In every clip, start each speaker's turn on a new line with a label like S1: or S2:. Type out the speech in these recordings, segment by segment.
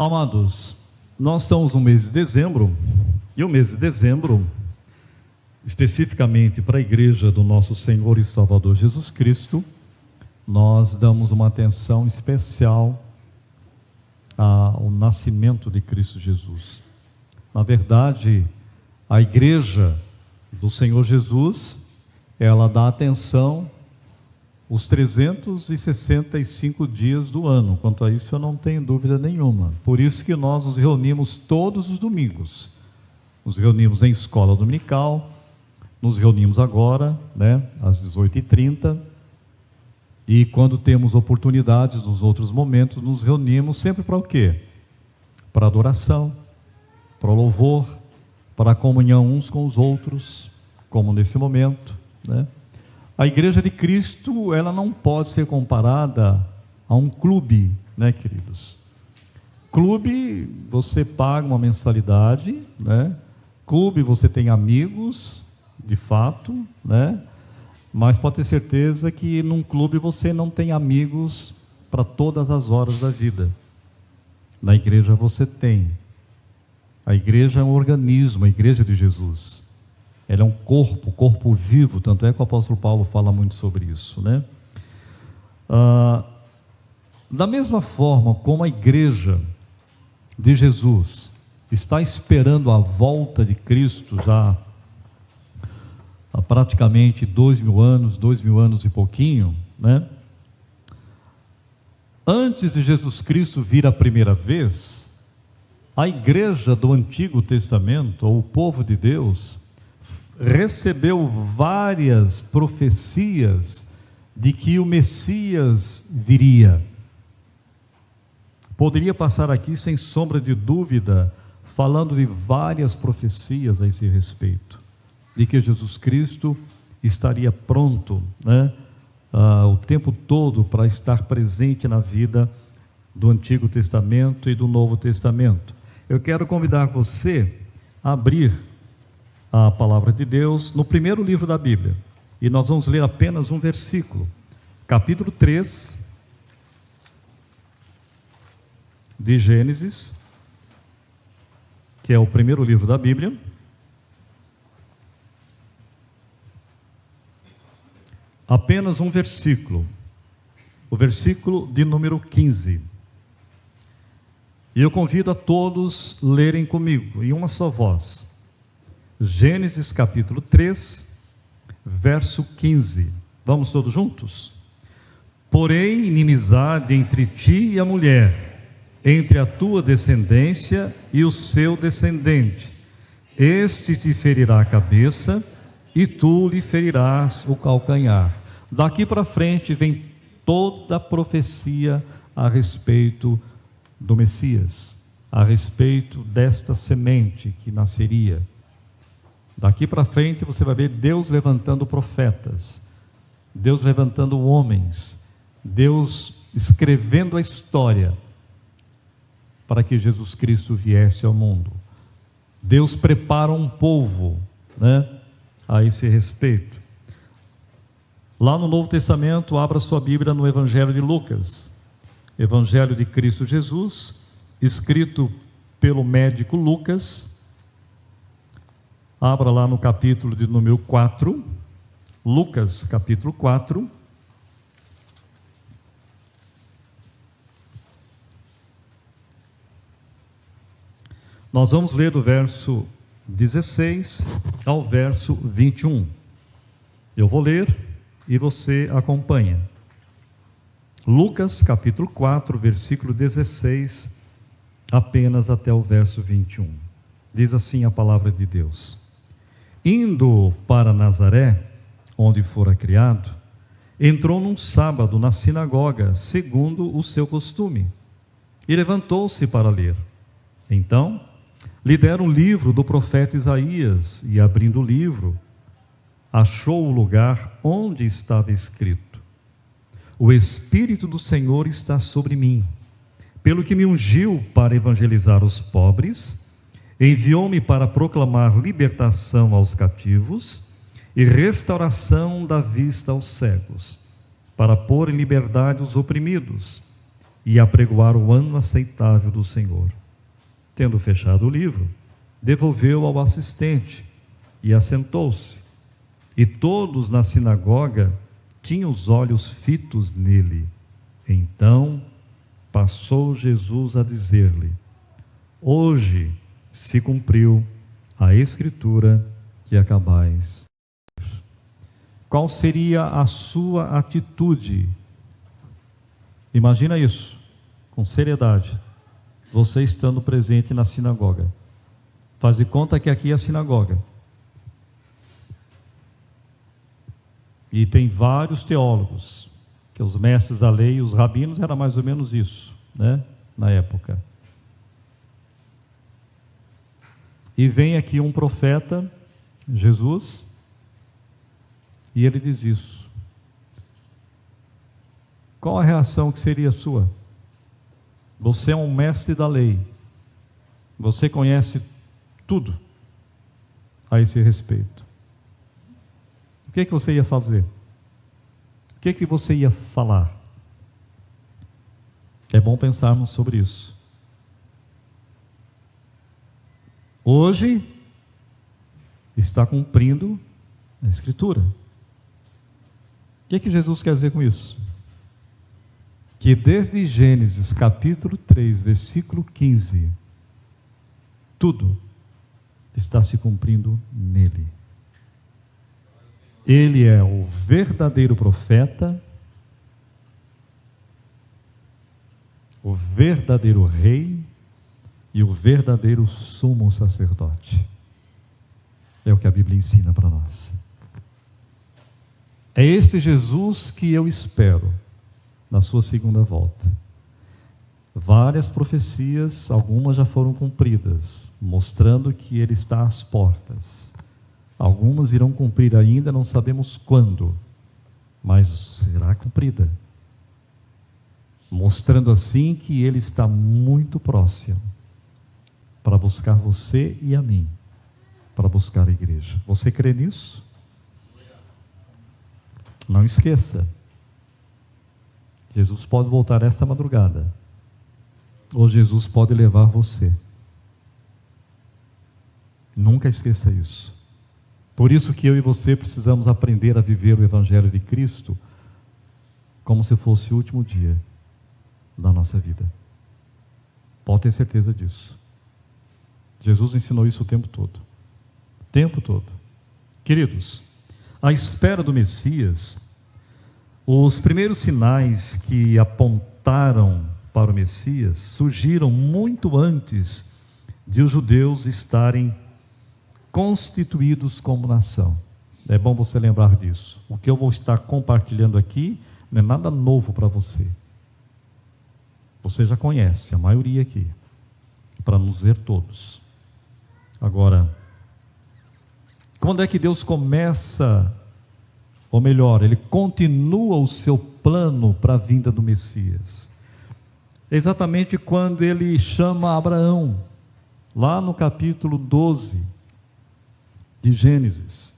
S1: Amados, nós estamos no mês de dezembro, e o mês de dezembro, especificamente para a igreja do nosso Senhor e Salvador Jesus Cristo, nós damos uma atenção especial ao nascimento de Cristo Jesus. Na verdade, a igreja do Senhor Jesus, ela dá atenção os 365 dias do ano. Quanto a isso eu não tenho dúvida nenhuma. Por isso que nós nos reunimos todos os domingos. Nos reunimos em escola dominical, nos reunimos agora, às 18h30, e quando temos oportunidades nos outros momentos, nos reunimos sempre para o quê? Para adoração, para o louvor, para a comunhão uns com os outros, como nesse momento, A igreja de Cristo, ela não pode ser comparada a um clube, queridos? Clube, você paga uma mensalidade, Clube, você tem amigos, de fato, Mas pode ter certeza que num clube você não tem amigos para todas as horas da vida. Na igreja você tem. A igreja é um organismo, a igreja de Jesus. Ela é um corpo vivo, tanto é que o apóstolo Paulo fala muito sobre isso, Da mesma forma como a igreja de Jesus está esperando a volta de Cristo já há praticamente 2000 anos e pouquinho, Antes de Jesus Cristo vir a primeira vez, a igreja do Antigo Testamento, ou o povo de Deus, recebeu várias profecias de que o Messias viria. Poderia passar aqui sem sombra de dúvida, falando de várias profecias a esse respeito, de que Jesus Cristo estaria pronto, o tempo todo para estar presente na vida do Antigo Testamento e do Novo Testamento. Eu quero convidar você a abrir a palavra de Deus no primeiro livro da Bíblia, e nós vamos ler apenas um versículo, capítulo 3 de Gênesis, que é o primeiro livro da Bíblia. Apenas um versículo, o versículo de número 15. E eu convido a todos lerem comigo, em uma só voz. Gênesis capítulo 3, verso 15. Vamos todos juntos? Porém, inimizade entre ti e a mulher, entre a tua descendência e o seu descendente. Este te ferirá a cabeça, e tu lhe ferirás o calcanhar. Daqui para frente vem toda a profecia a respeito do Messias, a respeito desta semente que nasceria. Daqui para frente você vai ver Deus levantando profetas, Deus levantando homens, Deus escrevendo a história para que Jesus Cristo viesse ao mundo. Deus prepara um povo, a esse respeito. Lá no Novo Testamento, abra sua Bíblia no Evangelho de Lucas, Evangelho de Cristo Jesus, escrito pelo médico Lucas. Abra lá no capítulo de número 4, Lucas capítulo 4. Nós vamos ler do verso 16 ao verso 21. Eu vou ler e você acompanha. Lucas capítulo 4, versículo 16, apenas até o verso 21. Diz assim a palavra de Deus: Indo para Nazaré, onde fora criado, entrou num sábado na sinagoga, segundo o seu costume, e levantou-se para ler. Então lhe deram o livro do profeta Isaías, e abrindo o livro, achou o lugar onde estava escrito: O Espírito do Senhor está sobre mim, pelo que me ungiu para evangelizar os pobres, enviou-me para proclamar libertação aos cativos e restauração da vista aos cegos, para pôr em liberdade os oprimidos e apregoar o ano aceitável do Senhor. Tendo fechado o livro, devolveu ao assistente e assentou-se. E todos na sinagoga tinham os olhos fitos nele. Então passou Jesus a dizer-lhe: hoje se cumpriu a escritura que acabais. Qual seria a sua atitude? Imagina isso, com seriedade. Você estando presente na sinagoga. Faz de conta que aqui é a sinagoga. E tem vários teólogos, que os mestres da lei, os rabinos, era mais ou menos isso, né? Na época. E vem aqui um profeta, Jesus, e ele diz isso. Qual a reação que seria sua? Você é um mestre da lei. Você conhece tudo a esse respeito. O que você ia fazer? O que você ia falar? É bom pensarmos sobre isso. Hoje está cumprindo a Escritura. O que Jesus quer dizer com isso? Que desde Gênesis capítulo 3, versículo 15, tudo está se cumprindo nele. Ele é o verdadeiro profeta, o verdadeiro rei e o verdadeiro sumo sacerdote. É o que a Bíblia ensina para nós. É este Jesus que eu espero na sua segunda volta. Várias profecias, algumas já foram cumpridas, mostrando que ele está às portas. Algumas irão cumprir ainda, não sabemos quando, mas será cumprida. Mostrando assim que ele está muito próximo para buscar você e a mim, para buscar a igreja. Você crê nisso? Não esqueça, Jesus pode voltar esta madrugada, ou Jesus pode levar você. Nunca esqueça isso. Por isso que eu e você precisamos aprender a viver o Evangelho de Cristo como se fosse o último dia da nossa vida. Pode ter certeza disso. Jesus ensinou isso o tempo todo. O tempo todo. Queridos, à espera do Messias, os primeiros sinais que apontaram para o Messias surgiram muito antes de os judeus estarem constituídos como nação. É bom você lembrar disso. O que eu vou estar compartilhando aqui não é nada novo para você. Você já conhece, a maioria aqui, para nos ver todos. Agora, quando é que Deus começa, ou melhor, Ele continua o seu plano para a vinda do Messias? Exatamente quando Ele chama Abraão, lá no capítulo 12 de Gênesis.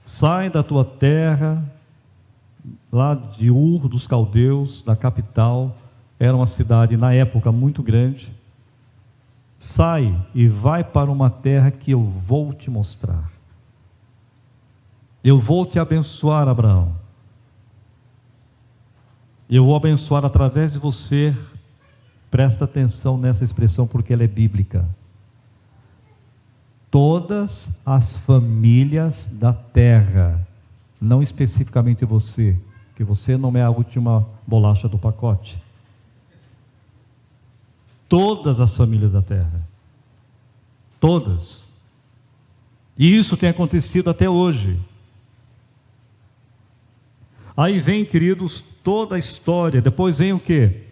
S1: Sai da tua terra, lá de Ur dos Caldeus, da capital, era uma cidade na época muito grande. Sai e vai para uma terra que eu vou te mostrar. Eu vou te abençoar, Abraão. Eu vou abençoar através de você. Presta atenção nessa expressão porque ela é bíblica. Todas as famílias da terra, não especificamente você, que você não é a última bolacha do pacote. Todas as famílias da terra. Todas. E isso tem acontecido até hoje. Aí vem, queridos, toda a história. Depois vem o quê?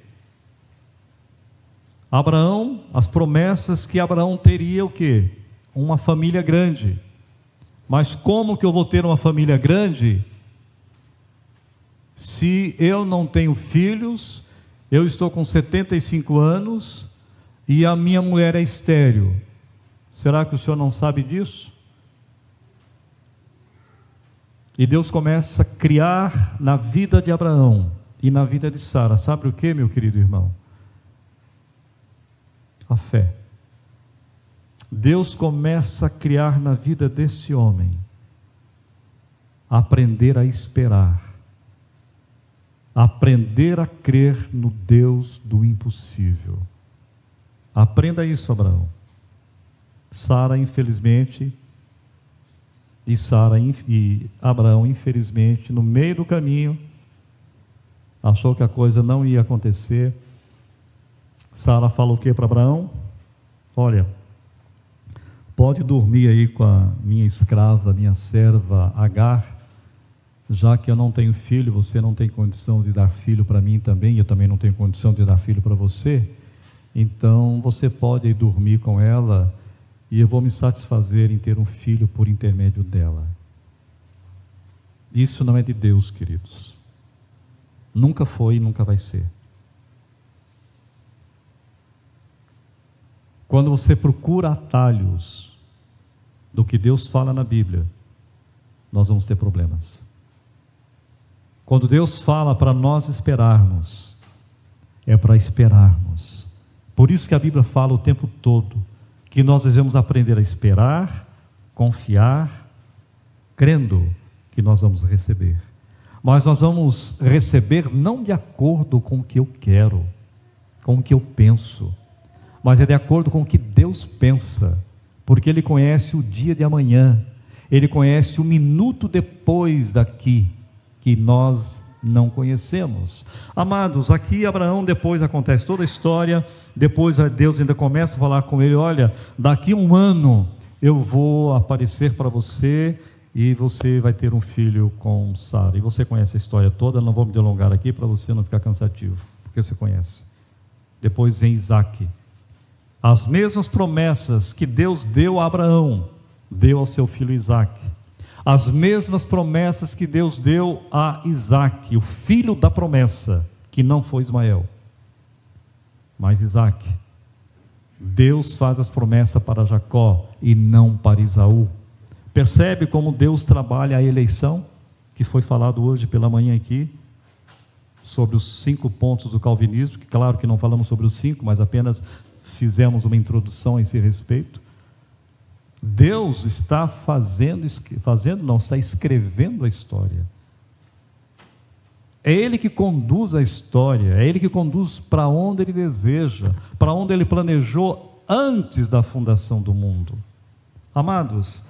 S1: Abraão, as promessas que Abraão teria o quê? Uma família grande. Mas como que eu vou ter uma família grande se eu não tenho filhos, eu estou com 75 anos e a minha mulher é estéril? Será que o senhor não sabe disso? E Deus começa a criar na vida de Abraão e na vida de Sara. Sabe o que, meu querido irmão? A fé. Deus começa a criar na vida desse homem, aprender a esperar, aprender a crer no Deus do impossível. Aprenda isso, Abraão. Sara, infelizmente, e Abraão, infelizmente, no meio do caminho, achou que a coisa não ia acontecer. Sara fala o que para Abraão? Olha, pode dormir aí com a minha escrava, minha serva Agar, já que eu não tenho filho, você não tem condição de dar filho para mim também, eu também não tenho condição de dar filho para você, então você pode ir dormir com ela, e eu vou me satisfazer em ter um filho por intermédio dela. Isso não é de Deus, queridos. Nunca foi e nunca vai ser. Quando você procura atalhos do que Deus fala na Bíblia, nós vamos ter problemas. Quando Deus fala para nós esperarmos, é para esperarmos. Por isso que a Bíblia fala o tempo todo que nós devemos aprender a esperar, confiar, crendo que nós vamos receber. Mas nós vamos receber não de acordo com o que eu quero, com o que eu penso, mas é de acordo com o que Deus pensa, porque Ele conhece o dia de amanhã, Ele conhece o minuto depois daqui, que nós não conhecemos. Amados, aqui Abraão, depois acontece toda a história, depois Deus ainda começa a falar com ele: olha, daqui 1 ano eu vou aparecer para você e você vai ter um filho com Sara. E você conhece a história toda, não vou me delongar aqui para você não ficar cansativo, porque você conhece. Depois vem Isaque. As mesmas promessas que Deus deu a Abraão, deu ao seu filho Isaque. As mesmas promessas que Deus deu a Isaque, o filho da promessa, que não foi Ismael, mas Isaque. Deus faz as promessas para Jacó e não para Esaú. Percebe como Deus trabalha a eleição, que foi falado hoje pela manhã aqui, sobre os 5 pontos do calvinismo, que claro que não falamos sobre os 5, mas apenas fizemos uma introdução a esse respeito. Deus está está escrevendo a história. É Ele que conduz a história, é Ele que conduz para onde Ele deseja, para onde Ele planejou antes da fundação do mundo. Amados,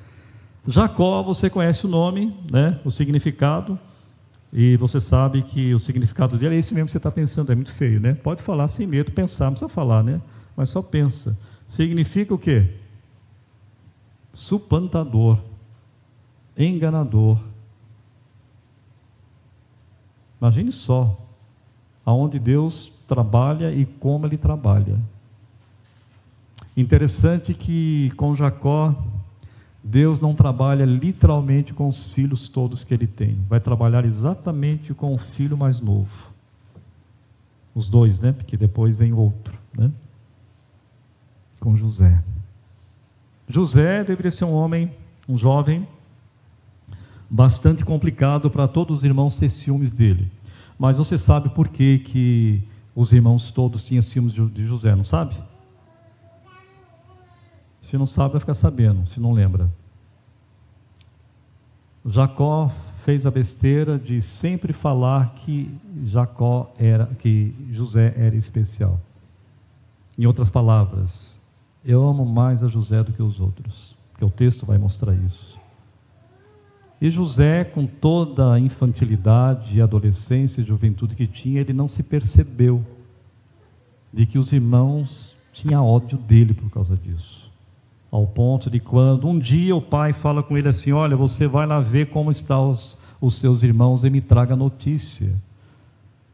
S1: Jacó, você conhece o nome, né? O significado, e você sabe que o significado dele é esse mesmo que você está pensando, é muito feio, né? Pode falar sem medo, pensar, não precisa falar, né? Mas só pensa. Significa o quê? Suplantador, enganador. Imagine só aonde Deus trabalha e como Ele trabalha. Interessante que com Jacó, Deus não trabalha literalmente com os filhos todos que Ele tem, vai trabalhar exatamente com o filho mais novo, os 2, né? Porque depois vem outro, né? Com José. José deveria ser um homem, um jovem, bastante complicado para todos os irmãos ter ciúmes dele. Mas você sabe por que os irmãos todos tinham ciúmes de José, não sabe? Se não sabe, vai ficar sabendo, se não lembra. Jacó fez a besteira de sempre falar que José era especial. Em outras palavras, eu amo mais a José do que os outros, porque o texto vai mostrar isso. E José, com toda a infantilidade, adolescência e juventude que tinha, ele não se percebeu de que os irmãos tinham ódio dele por causa disso. Ao ponto de quando um dia o pai fala com ele assim: olha, você vai lá ver como estão os seus irmãos e me traga notícia.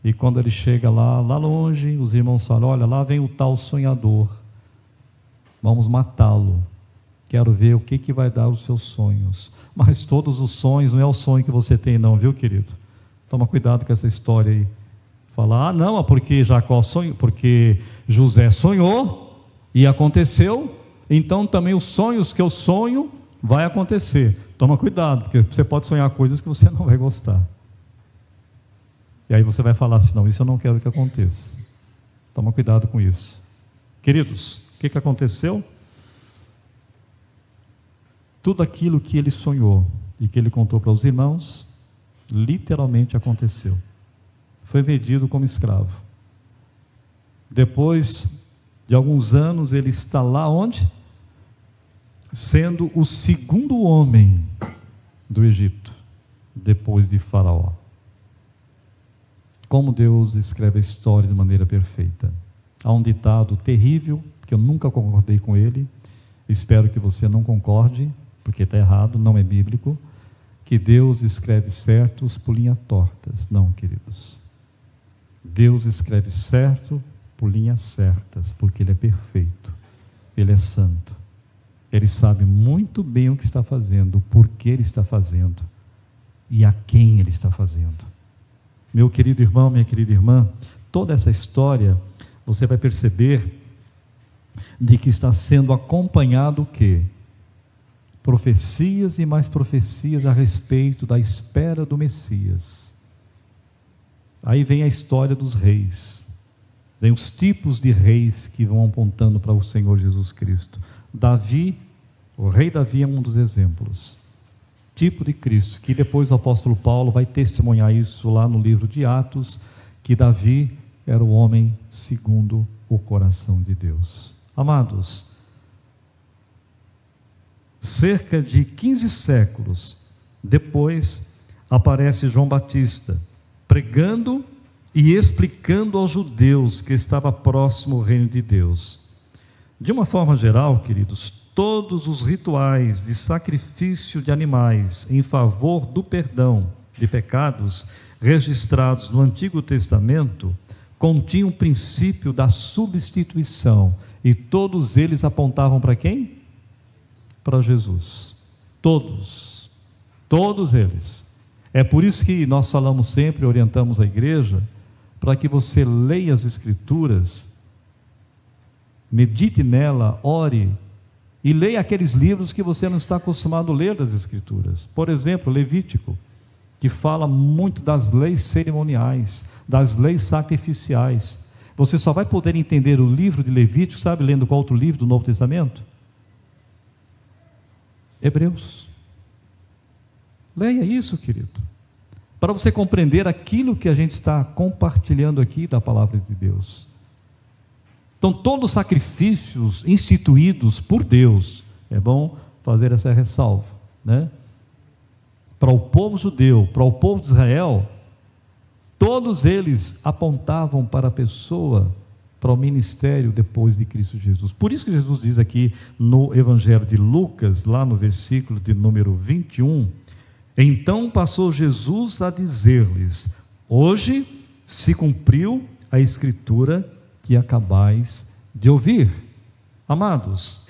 S1: E quando ele chega lá longe, os irmãos falam: olha, lá vem o tal sonhador, vamos matá-lo, quero ver o que vai dar os seus sonhos. Mas todos os sonhos, não é o sonho que você tem não, viu, querido? Toma cuidado com essa história aí. Falar: não, é porque Jacó sonhou, porque José sonhou e aconteceu, então também os sonhos que eu sonho vai acontecer. Toma cuidado, porque você pode sonhar coisas que você não vai gostar. E aí você vai falar assim: não, isso eu não quero que aconteça. Toma cuidado com isso. Queridos, o que aconteceu? Tudo aquilo que ele sonhou e que ele contou para os irmãos, literalmente aconteceu. Foi vendido como escravo. Depois de alguns anos, ele está lá onde? Sendo o segundo homem do Egito, depois de Faraó. Como Deus escreve a história de maneira perfeita. Há um ditado terrível, que eu nunca concordei com ele, espero que você não concorde, porque está errado, não é bíblico, que Deus escreve certos por linhas tortas. Não, queridos. Deus escreve certo por linhas certas, porque Ele é perfeito, Ele é santo, Ele sabe muito bem o que está fazendo, o porquê Ele está fazendo e a quem Ele está fazendo. Meu querido irmão, minha querida irmã, toda essa história, você vai perceber de que está sendo acompanhado o quê? Profecias e mais profecias a respeito da espera do Messias. Aí vem a história dos reis, vem os tipos de reis que vão apontando para o Senhor Jesus Cristo. Davi, o rei Davi é um dos exemplos, tipo de Cristo, que depois o apóstolo Paulo vai testemunhar isso lá no livro de Atos, que Davi era o homem segundo o coração de Deus. Amados, cerca de 15 séculos depois, aparece João Batista, pregando e explicando aos judeus que estava próximo o reino de Deus. De uma forma geral, queridos, todos os rituais de sacrifício de animais em favor do perdão de pecados registrados no Antigo Testamento continham o princípio da substituição, e todos eles apontavam para quem? Para Jesus. Todos eles. É por isso que nós falamos sempre, orientamos a igreja, para que você leia as Escrituras, medite nela, ore, e leia aqueles livros que você não está acostumado a ler das Escrituras. Por exemplo, Levítico, que fala muito das leis cerimoniais, das leis sacrificiais. Você só vai poder entender o livro de Levítico, sabe, lendo qual outro livro do Novo Testamento? Hebreus. Leia isso, querido, para você compreender aquilo que a gente está compartilhando aqui da palavra de Deus. Então, todos os sacrifícios instituídos por Deus, é bom fazer essa ressalva, né? Para o povo judeu, para o povo de Israel, todos eles apontavam para a pessoa, para o ministério depois de Cristo Jesus. Por isso que Jesus diz aqui no Evangelho de Lucas, lá no versículo de número 21, então passou Jesus a dizer-lhes: hoje se cumpriu a Escritura que acabais de ouvir. Amados,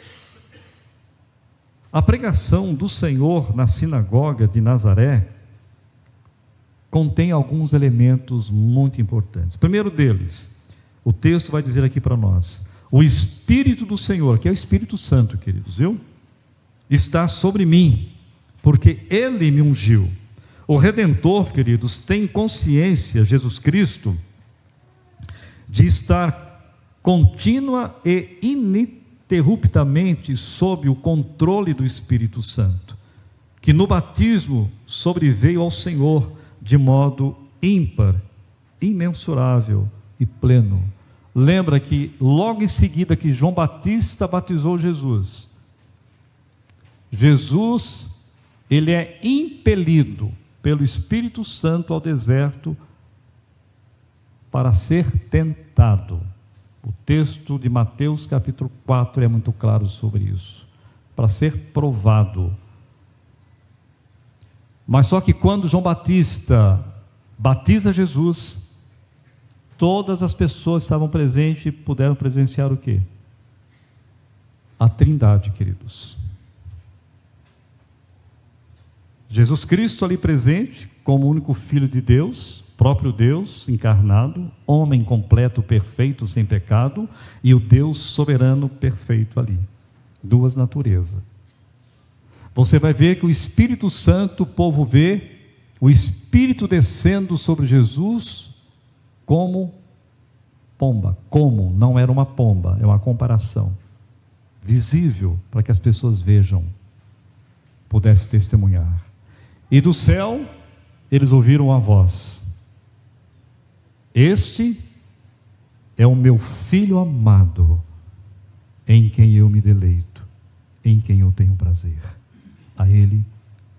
S1: a pregação do Senhor na sinagoga de Nazaré contém alguns elementos muito importantes. Primeiro deles, o texto vai dizer aqui para nós: o Espírito do Senhor, que é o Espírito Santo, queridos, viu? Está sobre mim, porque Ele me ungiu. O Redentor, queridos, tem consciência, Jesus Cristo, de estar contínua e ininterruptamente sob o controle do Espírito Santo, que no batismo sobreveio ao Senhor de modo ímpar, imensurável e pleno. Lembra que logo em seguida que João Batista batizou Jesus, ele é impelido pelo Espírito Santo ao deserto para ser tentado. O texto de Mateus capítulo 4 é muito claro sobre isso, para ser provado. Mas só que quando João Batista batiza Jesus, todas as pessoas que estavam presentes puderam presenciar o quê? A Trindade, queridos. Jesus Cristo ali presente, como o único Filho de Deus, próprio Deus encarnado, homem completo, perfeito, sem pecado, e o Deus soberano perfeito ali. Duas naturezas. Você vai ver que o Espírito Santo, o povo vê, o Espírito descendo sobre Jesus como pomba. Como não era uma pomba, é uma comparação visível para que as pessoas vejam, pudessem testemunhar. E do céu eles ouviram a voz: este é o meu filho amado, em quem eu me deleito, em quem eu tenho prazer. A ele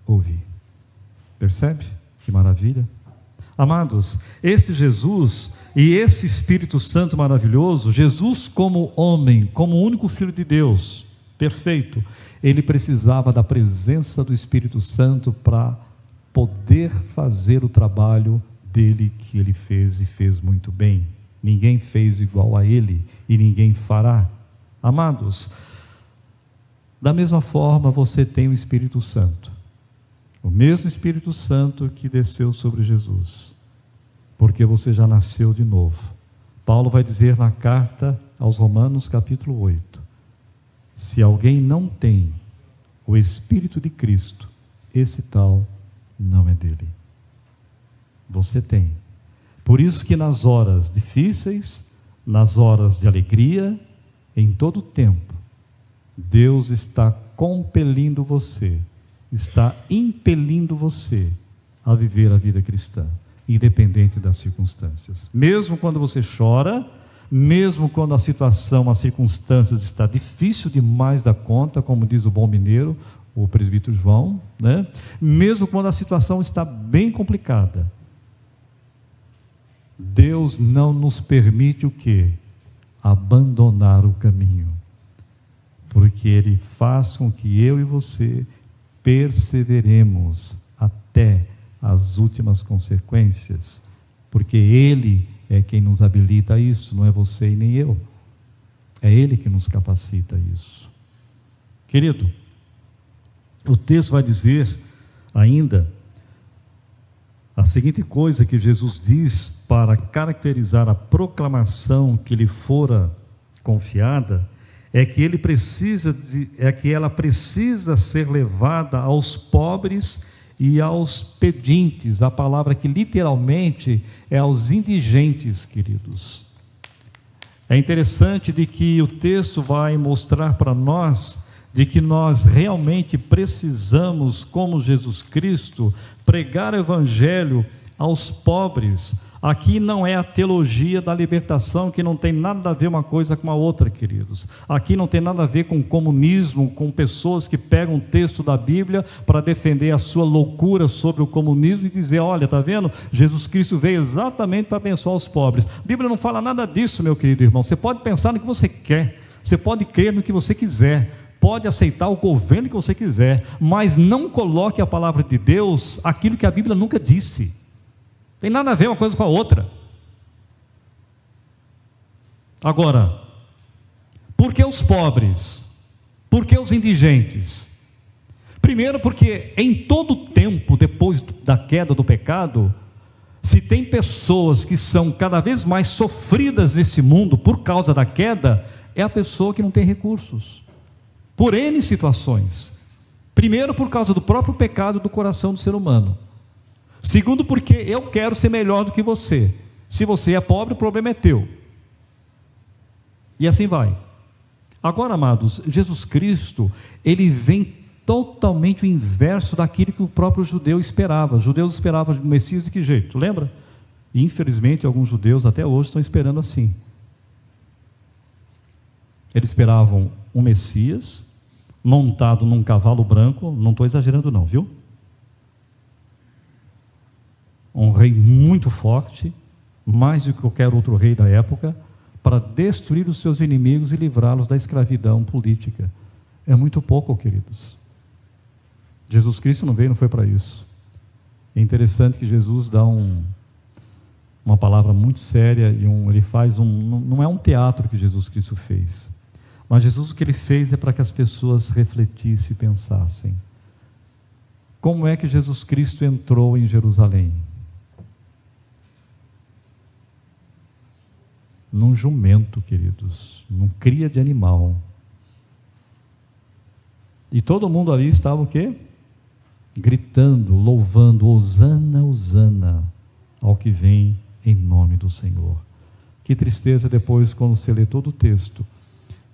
S1: ouvi. Percebe que maravilha? Amados, esse Jesus e esse Espírito Santo maravilhoso, Jesus como homem, como único Filho de Deus, perfeito, ele precisava da presença do Espírito Santo para poder fazer o trabalho dele que ele fez, e fez muito bem. Ninguém fez igual a ele e ninguém fará. Amados, da mesma forma você tem o Espírito Santo, o mesmo Espírito Santo que desceu sobre Jesus, porque você já nasceu de novo. Paulo vai dizer na carta aos Romanos capítulo 8, se alguém não tem o Espírito de Cristo, esse tal não é dele. Você tem. Por isso que nas horas difíceis, nas horas de alegria, em todo o tempo, Deus está compelindo você, está impelindo você a viver a vida cristã, independente das circunstâncias. Mesmo quando você chora, mesmo quando a situação, as circunstâncias está difícil demais da conta, como diz o bom mineiro, o presbítero João, né? Mesmo quando a situação está bem complicada, Deus não nos permite o quê? Abandonar o caminho, porque Ele faz com que eu e você perseveremos até as últimas consequências, porque Ele é quem nos habilita a isso, não é você e nem eu, é Ele que nos capacita a isso. Querido, o texto vai dizer ainda a seguinte coisa que Jesus diz para caracterizar a proclamação que lhe fora confiada, é que ela precisa ser levada aos pobres e aos pedintes. A palavra que literalmente é aos indigentes, queridos. É interessante de que o texto vai mostrar para nós de que nós realmente precisamos, como Jesus Cristo, pregar o evangelho aos pobres. Aqui não é a teologia da libertação, que não tem nada a ver uma coisa com a outra, queridos. Aqui não tem nada a ver com comunismo, com pessoas que pegam um texto da Bíblia para defender a sua loucura sobre o comunismo e dizer, olha, está vendo? Jesus Cristo veio exatamente para abençoar os pobres. A Bíblia não fala nada disso, meu querido irmão. Você pode pensar no que você quer, você pode crer no que você quiser, pode aceitar o governo que você quiser, mas não coloque a palavra de Deus aquilo que a Bíblia nunca disse. Tem nada a ver uma coisa com a outra. Agora, por que os pobres? Por que os indigentes? Primeiro, porque em todo o tempo, depois da queda do pecado, se tem pessoas que são cada vez mais sofridas nesse mundo por causa da queda, é a pessoa que não tem recursos, por N situações. Primeiro, por causa do próprio pecado do coração do ser humano. Segundo, porque eu quero ser melhor do que você. Se você é pobre, o problema é teu. E assim vai. Agora, amados, Jesus Cristo, ele vem totalmente o inverso daquilo que o próprio judeu esperava. Os judeus esperavam do Messias de que jeito? Lembra? E, infelizmente, alguns judeus até hoje estão esperando assim. Eles esperavam um Messias montado num cavalo branco, não estou exagerando não, viu? Um rei muito forte, mais do que qualquer outro rei da época, para destruir os seus inimigos e livrá-los da escravidão política. É muito pouco, queridos. Jesus Cristo não foi para isso. É interessante que Jesus dá uma palavra muito séria, e ele faz não é um teatro que Jesus Cristo fez, mas Jesus, o que ele fez é para que as pessoas refletissem e pensassem. Como é que Jesus Cristo entrou em Jerusalém? Num jumento, queridos, num cria de animal. E todo mundo ali estava o quê? Gritando, louvando, Hosana, Hosana, ao que vem em nome do Senhor. Que tristeza depois, quando você lê todo o texto,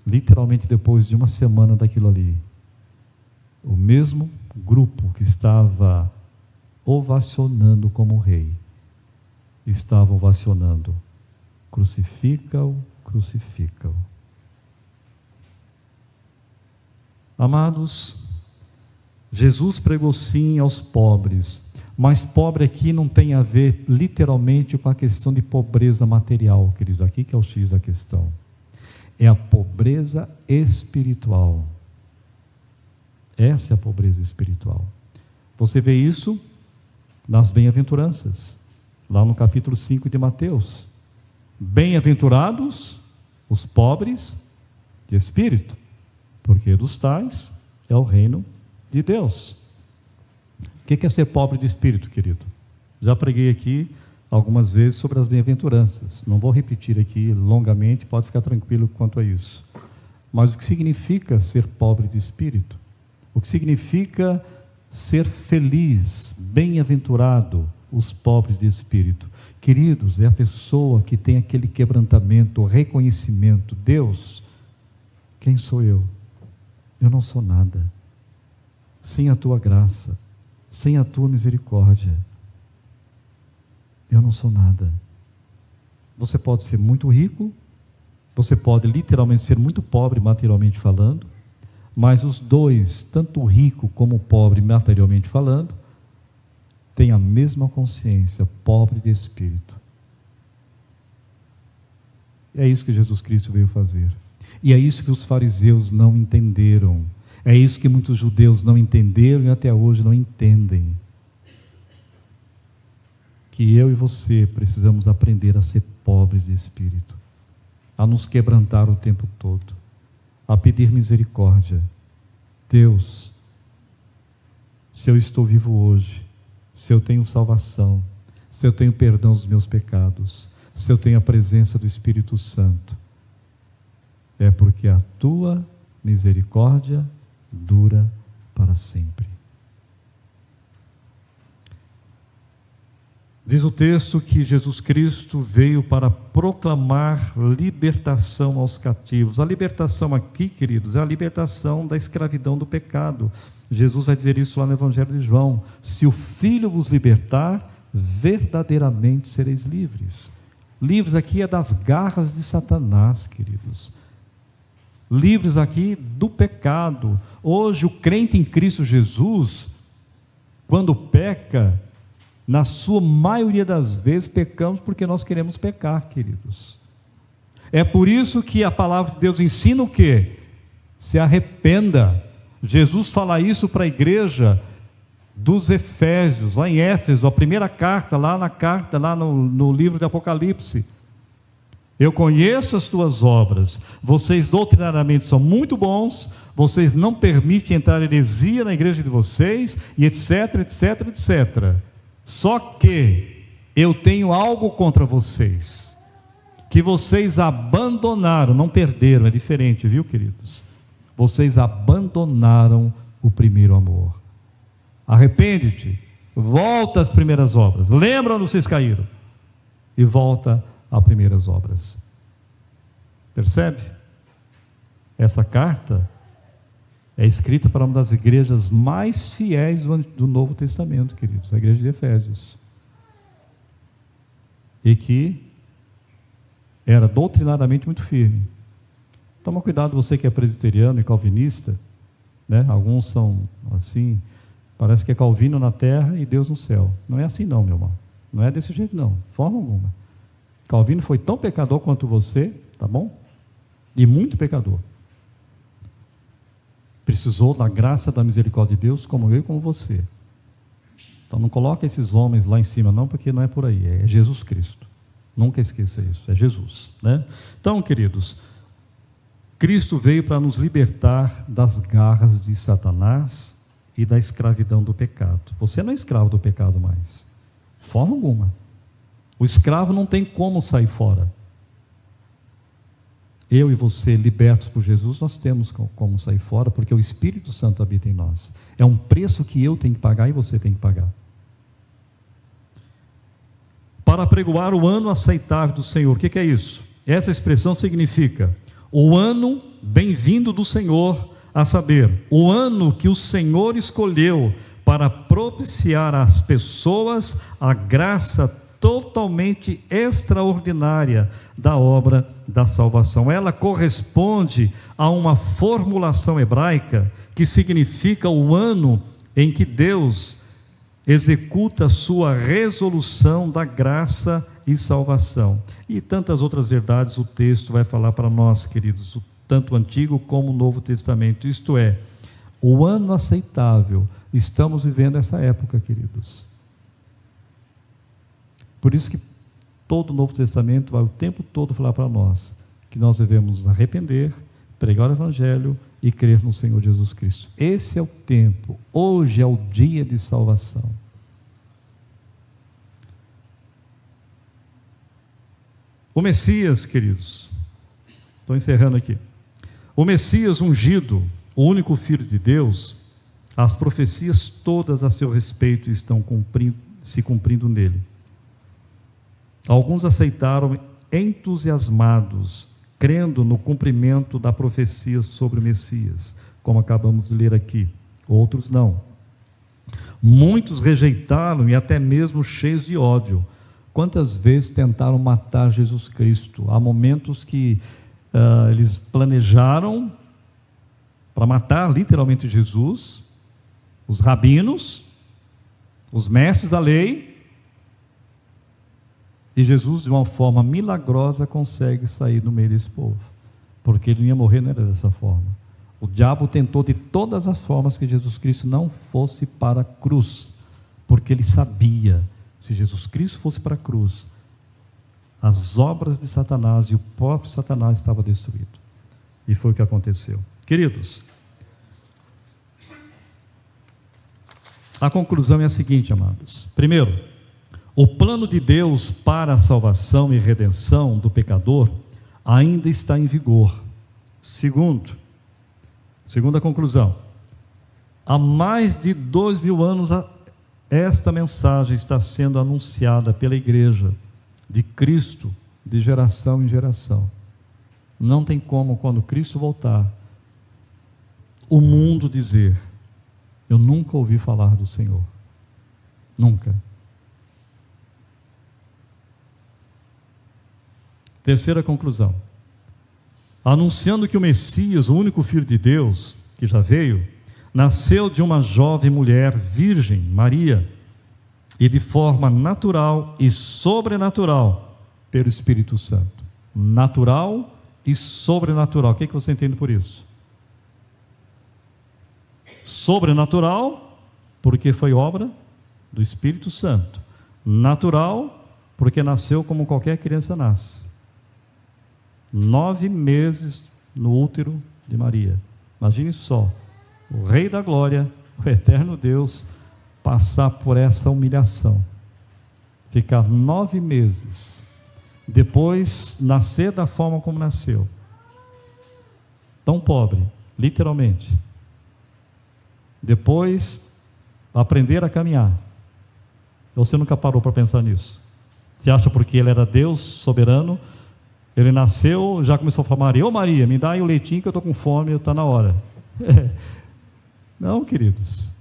S1: literalmente depois de uma semana daquilo ali, o mesmo grupo que estava ovacionando como rei, estava ovacionando: crucifica-o, crucifica-o. Amados, Jesus pregou sim aos pobres, mas pobre aqui não tem a ver literalmente com a questão de pobreza material, queridos, aqui que é o X da questão, é a pobreza espiritual. Essa é a pobreza espiritual. Você vê isso nas bem-aventuranças, lá no capítulo 5 de Mateus. Bem-aventurados os pobres de espírito, porque dos tais é o reino de Deus. O que é ser pobre de espírito, querido? Já preguei aqui algumas vezes sobre as bem-aventuranças, não vou repetir aqui longamente, pode ficar tranquilo quanto a isso. Mas o que significa ser pobre de espírito? O que significa ser feliz, bem-aventurado os pobres de espírito? Queridos, é a pessoa que tem aquele quebrantamento, o reconhecimento: Deus, quem sou eu? Eu não sou nada. Sem a tua graça, sem a tua misericórdia, eu não sou nada. Você pode ser muito rico, você pode literalmente ser muito pobre materialmente falando, mas os dois, tanto o rico como o pobre materialmente falando, têm a mesma consciência, pobre de espírito. É isso que Jesus Cristo veio fazer. E é isso que os fariseus não entenderam. É isso que muitos judeus não entenderam e até hoje não entendem. Que eu e você precisamos aprender a ser pobres de espírito, a nos quebrantar o tempo todo, a pedir misericórdia. Deus, se eu estou vivo hoje, se eu tenho salvação, se eu tenho perdão dos meus pecados, se eu tenho a presença do Espírito Santo, é porque a tua misericórdia dura para sempre. Diz o texto que Jesus Cristo veio para proclamar libertação aos cativos. A libertação aqui, queridos, é a libertação da escravidão do pecado. Jesus vai dizer isso lá no Evangelho de João: se o Filho vos libertar, verdadeiramente sereis livres. Livres aqui é das garras de Satanás, queridos. Livres aqui do pecado. Hoje o crente em Cristo Jesus, quando peca, na sua maioria das vezes pecamos porque nós queremos pecar, queridos. É por isso que a palavra de Deus ensina o quê? Se arrependa. Jesus fala isso para a igreja dos Efésios, lá em Éfeso, a primeira carta, lá no livro de Apocalipse. Eu conheço as tuas obras, vocês doutrinariamente são muito bons, vocês não permitem entrar heresia na igreja de vocês, e etc, etc, etc. Só que eu tenho algo contra vocês, que vocês abandonaram, não perderam, é diferente, viu, queridos? Vocês abandonaram o primeiro amor. Arrepende-te, volta às primeiras obras, lembra onde vocês caíram, e volta às primeiras obras. Percebe? Essa carta é escrita para uma das igrejas mais fiéis do Novo Testamento, queridos, a igreja de Efésios, e que era doutrinariamente muito firme. Toma cuidado, você que é presbiteriano e calvinista, né? Alguns são assim, parece que é Calvino na terra e Deus no céu. Não é assim não, meu irmão, não é desse jeito não, de forma alguma. Calvino foi tão pecador quanto você, tá bom? E muito pecador. Precisou da graça, da misericórdia de Deus, como eu e como você. Então não coloca esses homens lá em cima não, porque não é por aí, é Jesus Cristo. Nunca esqueça isso, é Jesus, né? Então, queridos, Cristo veio para nos libertar das garras de Satanás e da escravidão do pecado. Você não é escravo do pecado mais, de forma alguma. O escravo não tem como sair fora. Eu e você, libertos por Jesus, nós temos como sair fora, porque o Espírito Santo habita em nós. É um preço que eu tenho que pagar e você tem que pagar. para apregoar o ano aceitável do Senhor. O que é isso? Essa expressão significa o ano bem-vindo do Senhor, a saber, o ano que o Senhor escolheu para propiciar às pessoas a graça totalmente extraordinária da obra da salvação. Ela corresponde a uma formulação hebraica que significa o ano em que Deus executa a sua resolução da graça e salvação. E tantas outras verdades o texto vai falar para nós, queridos, tanto o Antigo como o Novo Testamento. Isto é, o ano aceitável. Estamos vivendo essa época, queridos. Por isso que todo o Novo Testamento vai o tempo todo falar para nós que nós devemos nos arrepender, pregar o Evangelho e crer no Senhor Jesus Cristo. Esse é o tempo. Hoje é o dia de salvação. O Messias, queridos, estou encerrando aqui. O Messias ungido, o único Filho de Deus, as profecias todas a seu respeito estão se cumprindo nele. Alguns aceitaram entusiasmados, crendo no cumprimento da profecia sobre o Messias, como acabamos de ler aqui. Outros não. Muitos rejeitaram e até mesmo cheios de ódio. Quantas vezes tentaram matar Jesus Cristo? Há momentos que eles planejaram para matar literalmente Jesus, os rabinos, os mestres da lei, e Jesus, de uma forma milagrosa, consegue sair no meio desse povo, porque ele não ia morrer, não era dessa forma. O diabo tentou de todas as formas que Jesus Cristo não fosse para a cruz, porque ele sabia, se Jesus Cristo fosse para a cruz, as obras de Satanás e o próprio Satanás estava destruído. E foi o que aconteceu. Queridos, a conclusão é a seguinte, amados. Primeiro, o plano de Deus para a salvação e redenção do pecador ainda está em vigor. Segunda conclusão, há mais de 2000 anos esta mensagem está sendo anunciada pela igreja de Cristo de geração em geração. Não tem como, quando Cristo voltar, o mundo dizer: eu nunca ouvi falar do Senhor. Nunca. Terceira conclusão, anunciando que o Messias, o único Filho de Deus que já veio, nasceu de uma jovem mulher virgem, Maria, e de forma natural e sobrenatural pelo Espírito Santo. Natural e sobrenatural. O que você entende por isso? Sobrenatural, porque foi obra do Espírito Santo. Natural, porque nasceu como qualquer criança nasce. 9 meses no útero de Maria. Imagine só, o Rei da Glória, o eterno Deus, passar por essa humilhação, ficar 9 meses, depois nascer da forma como nasceu, tão pobre, literalmente, depois aprender a caminhar. Você nunca parou para pensar nisso? Você acha porque ele era Deus soberano, ele nasceu, já começou a falar: Maria, ô Maria, me dá aí o leitinho que eu estou com fome, está na hora. Não, queridos,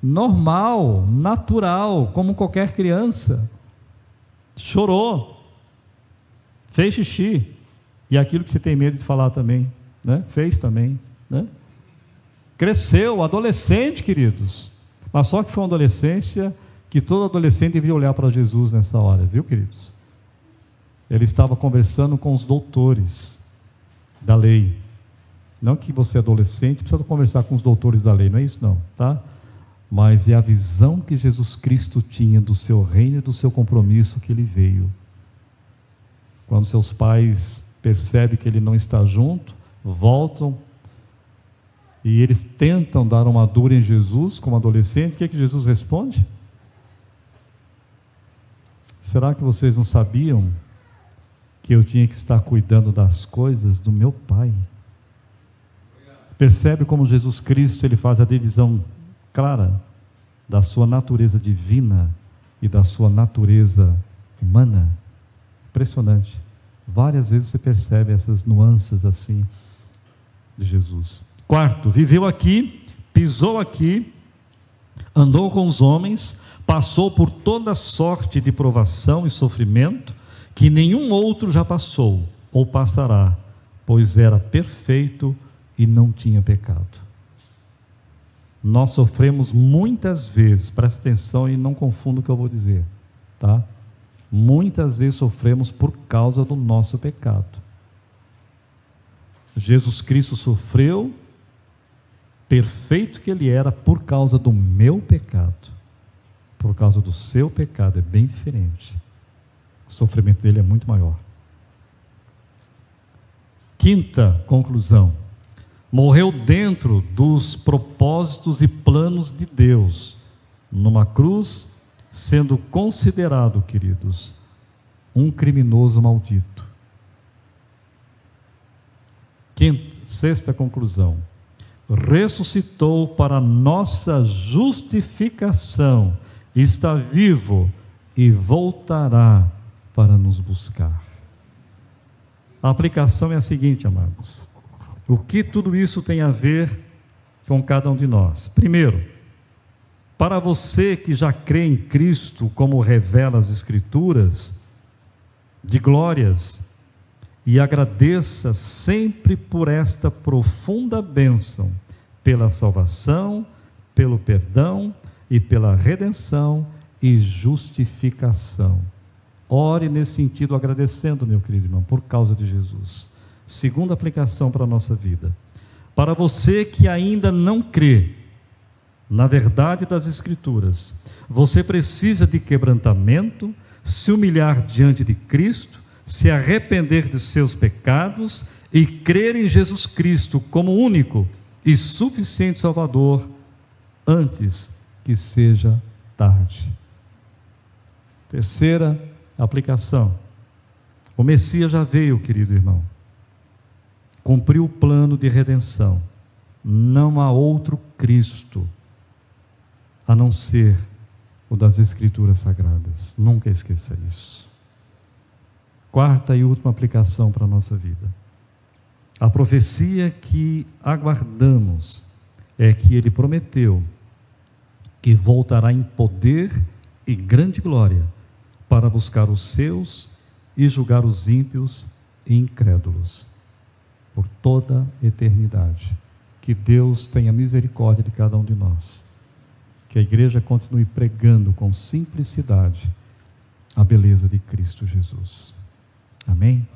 S1: normal, natural, como qualquer criança. Chorou, fez xixi, e aquilo que você tem medo de falar também, né? Fez também, né? Cresceu, adolescente, queridos, mas só que foi uma adolescência que todo adolescente devia olhar para Jesus nessa hora, viu, queridos? Ele estava conversando com os doutores da lei. Não que você é adolescente precisa conversar com os doutores da lei, não é isso não, tá? Mas é a visão que Jesus Cristo tinha do seu reino e do seu compromisso que ele veio. Quando seus pais percebem que ele não está junto, voltam e eles tentam dar uma dura em Jesus como adolescente. O que é que Jesus responde? Será que vocês não sabiam que eu tinha que estar cuidando das coisas do meu Pai? Percebe como Jesus Cristo, ele faz a divisão clara da sua natureza divina e da sua natureza humana. Impressionante. Várias vezes você percebe essas nuances assim de Jesus. Quarto, viveu aqui, pisou aqui, andou com os homens, passou por toda sorte de provação e sofrimento que nenhum outro já passou ou passará, pois era perfeito e não tinha pecado. Nós sofremos muitas vezes, presta atenção e não confunda o que eu vou dizer, tá? Muitas vezes sofremos por causa do nosso pecado. Jesus Cristo sofreu, perfeito que Ele era, por causa do meu pecado. Por causa do seu pecado, é bem diferente. O sofrimento dele é muito maior. Quinta conclusão: morreu dentro dos propósitos e planos de Deus, numa cruz, sendo considerado, queridos, um criminoso maldito. Sexta conclusão: ressuscitou para nossa justificação, está vivo e voltará para nos buscar. A aplicação é a seguinte, amados: o que tudo isso tem a ver com cada um de nós? Primeiro, para você que já crê em Cristo, como revela as Escrituras, de glórias, e agradeça sempre por esta profunda bênção, pela salvação, pelo perdão e pela redenção e justificação. Ore nesse sentido, agradecendo, meu querido irmão, por causa de Jesus. Segunda aplicação para a nossa vida: para você que ainda não crê na verdade das Escrituras, você precisa de quebrantamento, se humilhar diante de Cristo, se arrepender de seus pecados e crer em Jesus Cristo como único e suficiente Salvador, antes que seja tarde. Terceira aplicação: o Messias já veio, querido irmão, cumpriu o plano de redenção. Não há outro Cristo a não ser o das Escrituras Sagradas. Nunca esqueça isso. Quarta e última aplicação para a nossa vida: a profecia que aguardamos é que Ele prometeu que voltará em poder e grande glória para buscar os seus e julgar os ímpios e incrédulos por toda a eternidade. Que Deus tenha misericórdia de cada um de nós. Que a igreja continue pregando com simplicidade a beleza de Cristo Jesus. Amém?